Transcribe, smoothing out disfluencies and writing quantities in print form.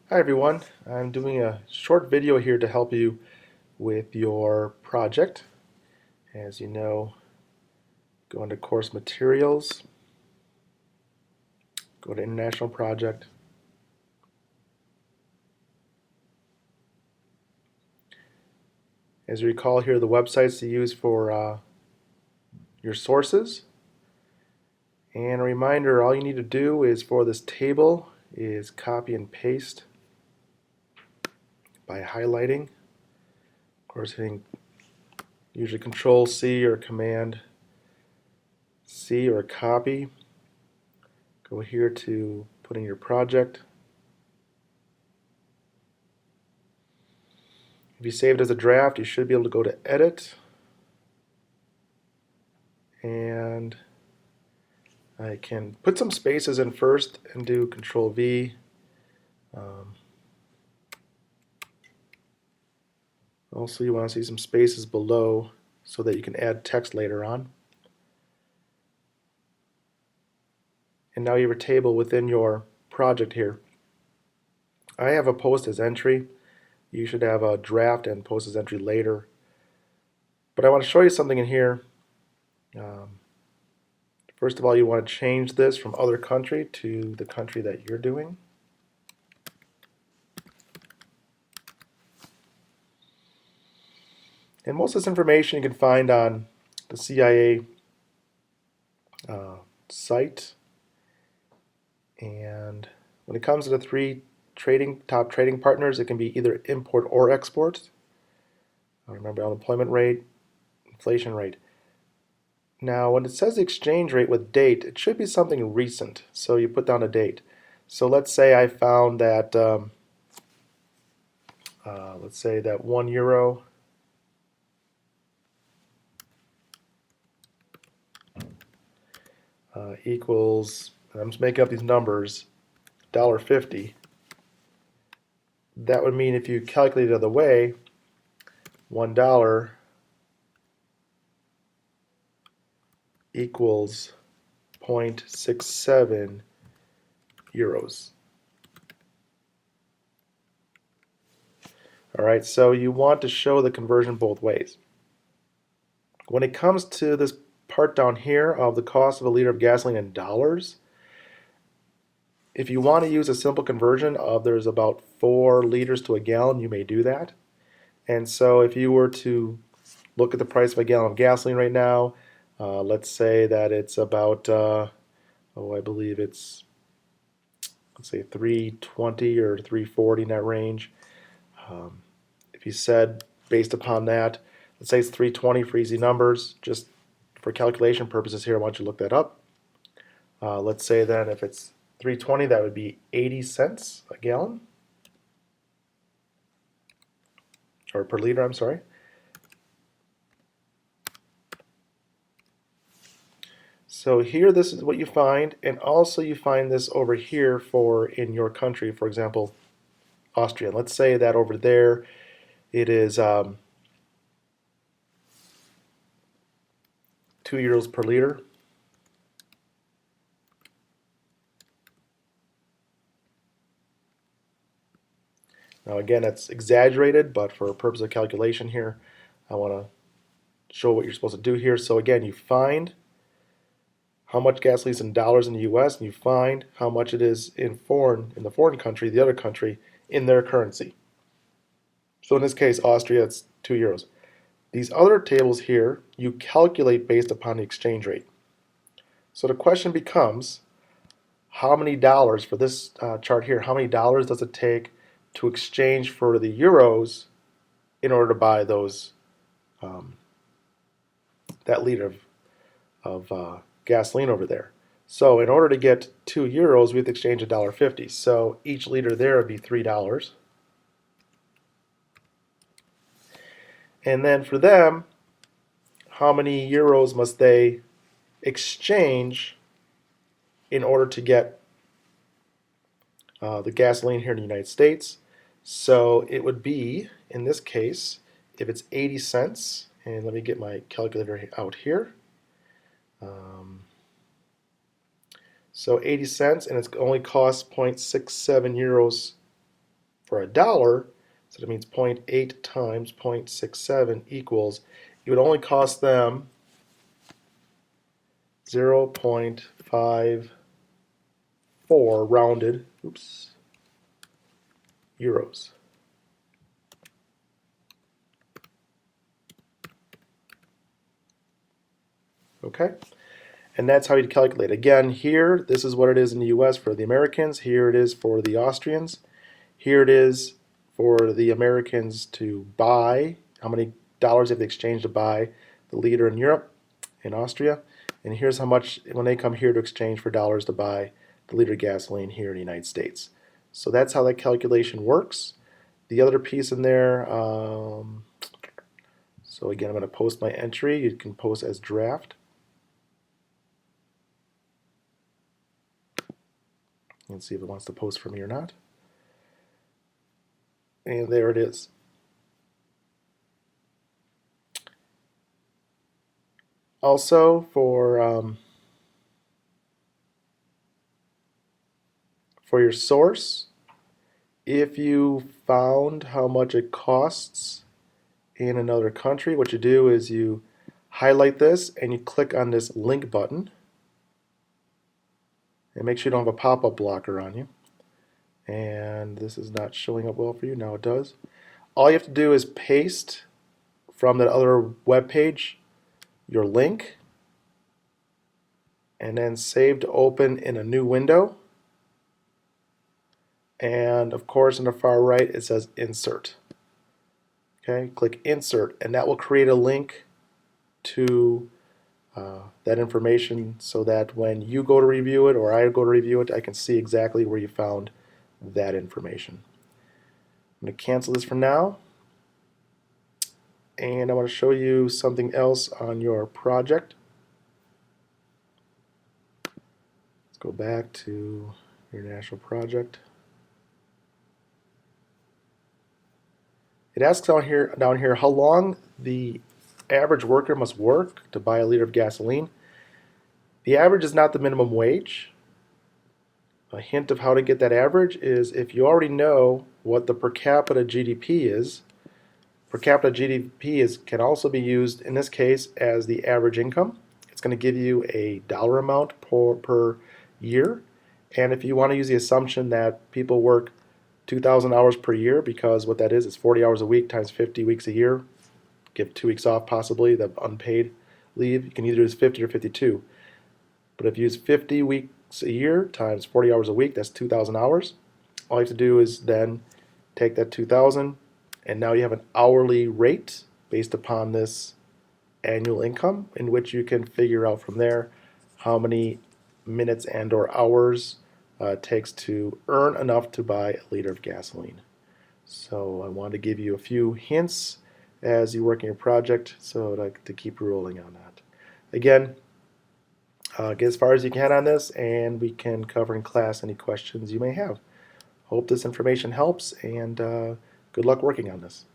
Hi everyone, I'm doing a short video here to help you with your project. As you know, go into course materials, go to international project. As you recall, here are the websites to use for your sources. And a reminder, all you need to do is for this table is copy and paste by highlighting. Of course, hitting usually Control C or Command C or copy. Go here to put in your project. If you save it as a draft, you should be able to go to Edit, and I can put some spaces in first and do Control V. Also, you want to see some spaces below so that you can add text later on. And now you have a table within your project here. I have a post as entry. You should have a draft and post as entry later. But I want to show you something in here. First of all, you want to change this from other country to the country that you're doing. And most of this information you can find on the CIA site. And when it comes to the three top trading partners, it can be either import or export. Remember unemployment rate, inflation rate. Now, when it says the exchange rate with date, it should be something recent. So you put down a date. So let's say I found that, let's say that €1 equals, I'm just making up these numbers, $1.50. That would mean if you calculate it the other way, $1 equals 0.67 euros. All right, so you want to show the conversion both ways. When it comes to this part down here of the cost of a liter of gasoline in dollars, if you want to use a simple conversion of there's about 4 liters to a gallon, you may do that. And so if you were to look at the price of a gallon of gasoline right now, let's say that it's about, I believe it's, let's say 320 or 340 in that range. If you said based upon that, let's say it's 320 for easy numbers, just for calculation purposes here, I want you to look that up. Let's say then if it's 320, that would be 80 cents a gallon, or per liter, I'm sorry. So here, this is what you find, and also you find this over here for in your country, for example, Austria. Let's say that over there it is 2 euros per liter. Now again, it's exaggerated, but for purpose of calculation here, I want to show what you're supposed to do here. So again, you find how much gasoline is in dollars in the US, and you find how much it is in the foreign country, the other country, in their currency. So in this case, Austria, it's 2 euros. These other tables here, you calculate based upon the exchange rate. So the question becomes, how many dollars, for this chart here, how many dollars does it take to exchange for the euros in order to buy those that liter of gasoline over there? So in order to get 2 euros, we have to exchange $1.50. So each liter there would be $3. And then for them, how many euros must they exchange in order to get the gasoline here in the United States? So it would be, in this case, if it's 80 cents, and let me get my calculator out here. So 80 cents, and it only costs 0.67 euros For a dollar, so that means 0.8 times 0.67 equals, it would only cost them 0.54 rounded, euros. Okay? And that's how you calculate. Again, here, this is what it is in the US for the Americans. Here it is for the Austrians. Here it is for the Americans to buy, how many dollars have they exchanged to buy the liter in Europe, in Austria. And here's how much when they come here to exchange for dollars to buy the liter of gasoline here in the United States. So that's how that calculation works. The other piece in there, so again, I'm going to post my entry. You can post as draft. And see if it wants to post for me or not. And there it is. Also, for your source, if you found how much it costs in another country, what you do is you highlight this and you click on this link button. And make sure you don't have a pop-up blocker on you. And this is not showing up well for you. Now it does. All you have to do is paste from that other web page your link and then save to open in a new window. And of course, on the far right, it says insert. Okay, click insert, and that will create a link to that information so that when you go to review it or I go to review it, I can see exactly where you found that information. I'm going to cancel this for now, and I want to show you something else on your project. Let's go back to your national project. It asks down here how long the average worker must work to buy a liter of gasoline. The average is not the minimum wage. A hint of how to get that average is if you already know what the per capita GDP is. Per capita GDP can also be used in this case as the average income. It's going to give you a dollar amount per year. And if you want to use the assumption that people work 2,000 hours per year, because what that is 40 hours a week times 50 weeks a year, give 2 weeks off possibly, the unpaid leave, you can either use 50 or 52. But if you use 50 weeks a year times 40 hours a week, that's 2,000 hours. All you have to do is then take that 2,000 and now you have an hourly rate based upon this annual income, in which you can figure out from there how many minutes and or hours it takes to earn enough to buy a liter of gasoline. So I wanted to give you a few hints as you work in your project so to keep rolling on that. Again, get as far as you can on this, and we can cover in class any questions you may have. Hope this information helps, and good luck working on this.